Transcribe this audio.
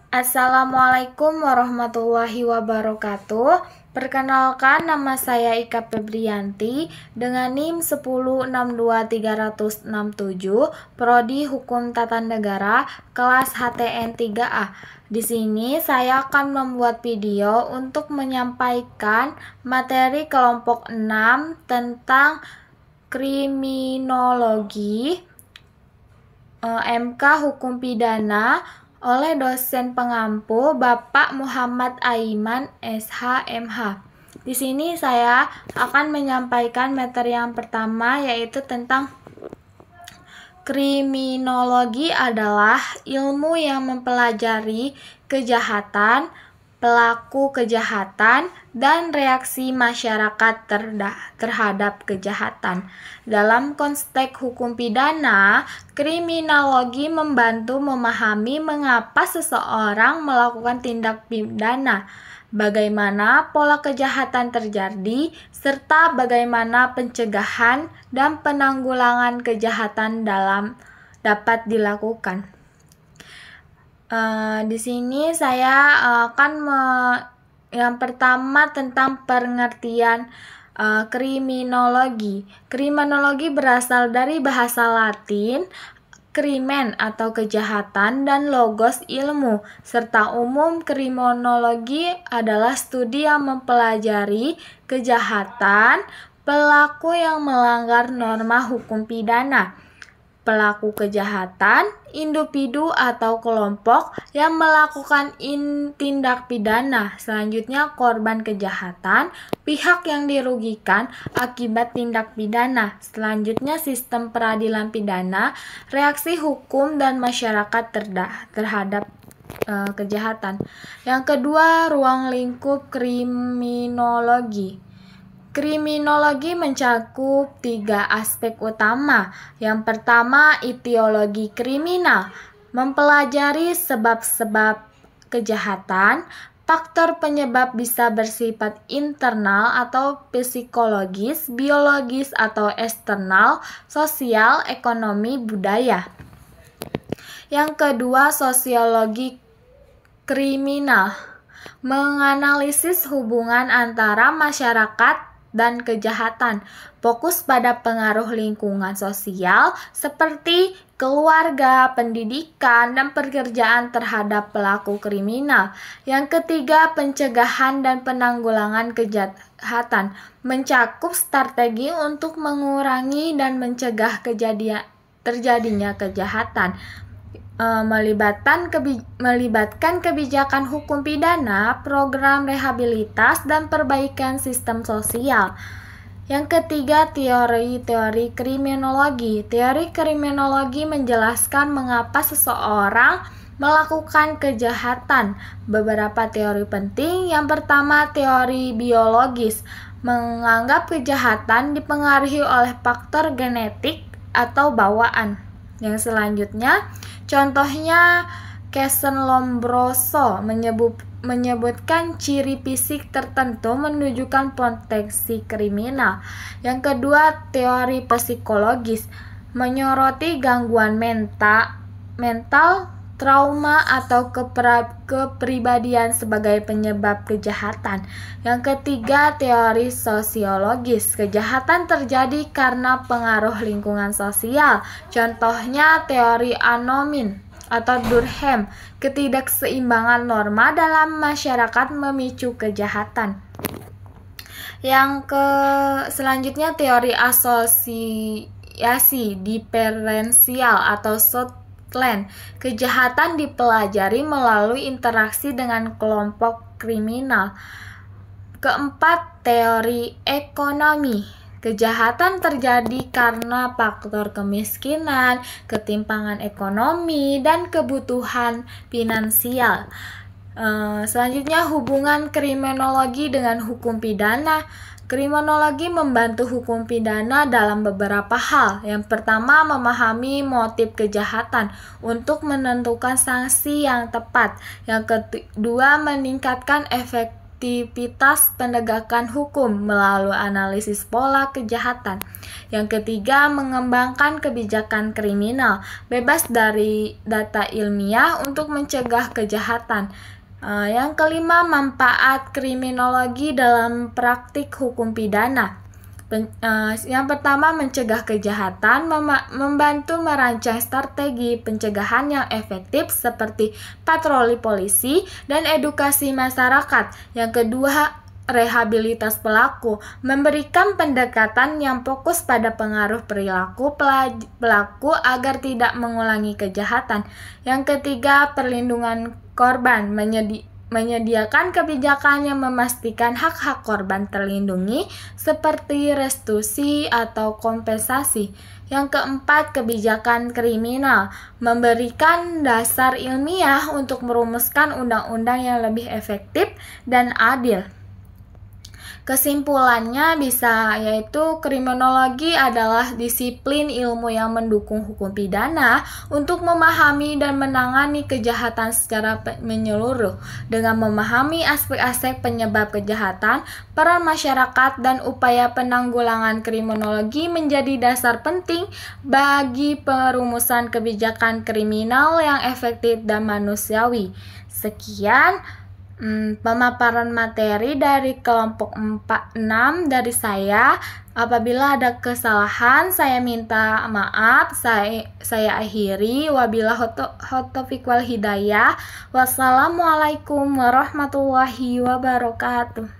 Assalamualaikum warahmatullahi wabarakatuh. Perkenalkan, nama saya Ika Febrianti dengan NIM 1062367, Prodi Hukum Tata Negara, kelas HTN 3A. Di sini saya akan membuat video untuk menyampaikan materi kelompok 6 tentang kriminologi MK Hukum Pidana oleh dosen pengampu Bapak Muhammad Aiman SH.MH. Di sini saya akan menyampaikan materi yang pertama, yaitu tentang kriminologi adalah ilmu yang mempelajari kejahatan, pelaku kejahatan, dan reaksi masyarakat terhadap kejahatan. Dalam konteks hukum pidana, kriminologi membantu memahami mengapa seseorang melakukan tindak pidana, bagaimana pola kejahatan terjadi, serta bagaimana pencegahan dan penanggulangan kejahatan dapat dilakukan. Di sini saya akan yang pertama tentang pengertian kriminologi. Kriminologi berasal dari bahasa Latin krimen atau kejahatan dan logos ilmu, serta umum kriminologi adalah studi yang mempelajari kejahatan pelaku yang melanggar norma hukum pidana. Pelaku kejahatan, individu atau kelompok yang melakukan tindak pidana. Selanjutnya, korban kejahatan, pihak yang dirugikan akibat tindak pidana. Selanjutnya, sistem peradilan pidana, reaksi hukum dan masyarakat terhadap kejahatan. Yang kedua, ruang lingkup kriminologi. Kriminologi mencakup 3 aspek utama. Yang pertama, etiologi kriminal, mempelajari sebab-sebab kejahatan. Faktor penyebab bisa bersifat internal atau psikologis, biologis atau eksternal, sosial, ekonomi, budaya. Yang kedua, sosiologi kriminal, menganalisis hubungan antara masyarakat dan kejahatan, fokus pada pengaruh lingkungan sosial seperti keluarga, pendidikan, dan pekerjaan terhadap pelaku kriminal. Yang ketiga, pencegahan dan penanggulangan kejahatan, mencakup strategi untuk mengurangi dan mencegah terjadinya kejahatan. Melibatkan kebijakan hukum pidana, program rehabilitas, dan perbaikan sistem sosial. Yang ketiga, teori kriminologi. Teori kriminologi menjelaskan mengapa seseorang melakukan kejahatan. Beberapa teori penting. Yang pertama, teori biologis, menganggap kejahatan dipengaruhi oleh faktor genetik atau bawaan. Yang selanjutnya, contohnya Casson Lombroso menyebutkan ciri fisik tertentu menunjukkan potensi kriminal. Yang kedua, teori psikologis, menyoroti gangguan mental, trauma atau kepribadian sebagai penyebab kejahatan. Yang ketiga, teori sosiologis, kejahatan terjadi karena pengaruh lingkungan sosial. Contohnya teori Anomin atau Durkheim, ketidakseimbangan norma dalam masyarakat memicu kejahatan. Selanjutnya teori asosiasi diferensial atau Southland, kejahatan dipelajari melalui interaksi dengan kelompok kriminal. Keempat, teori ekonomi, kejahatan terjadi karena faktor kemiskinan, ketimpangan ekonomi, dan kebutuhan finansial. Selanjutnya, hubungan kriminologi dengan hukum pidana. Kriminologi membantu hukum pidana dalam beberapa hal. Yang pertama, memahami motif kejahatan untuk menentukan sanksi yang tepat. Yang kedua, meningkatkan efektivitas penegakan hukum melalui analisis pola kejahatan. Yang ketiga, mengembangkan kebijakan kriminal bebas dari data ilmiah untuk mencegah kejahatan. Yang kelima, manfaat kriminologi dalam praktik hukum pidana. Yang pertama, mencegah kejahatan, membantu merancang strategi pencegahan yang efektif seperti patroli polisi dan edukasi masyarakat. Yang kedua, rehabilitas pelaku, memberikan pendekatan yang fokus pada pengaruh perilaku pelaku agar tidak mengulangi kejahatan. Yang ketiga, perlindungan korban, menyediakan kebijakan yang memastikan hak-hak korban terlindungi seperti restitusi atau kompensasi. Yang keempat, kebijakan kriminal, memberikan dasar ilmiah untuk merumuskan undang-undang yang lebih efektif dan adil. Kesimpulannya yaitu kriminologi adalah disiplin ilmu yang mendukung hukum pidana untuk memahami dan menangani kejahatan secara menyeluruh. Dengan memahami aspek-aspek penyebab kejahatan, peran masyarakat dan upaya penanggulangan kriminologi menjadi dasar penting bagi perumusan kebijakan kriminal yang efektif dan manusiawi. Sekian pemaparan materi dari kelompok 4-6 dari saya. Apabila ada kesalahan, saya minta maaf. Saya akhiri. Wabillahi taufiq wal hidayah. Wassalamualaikum warahmatullahi wabarakatuh.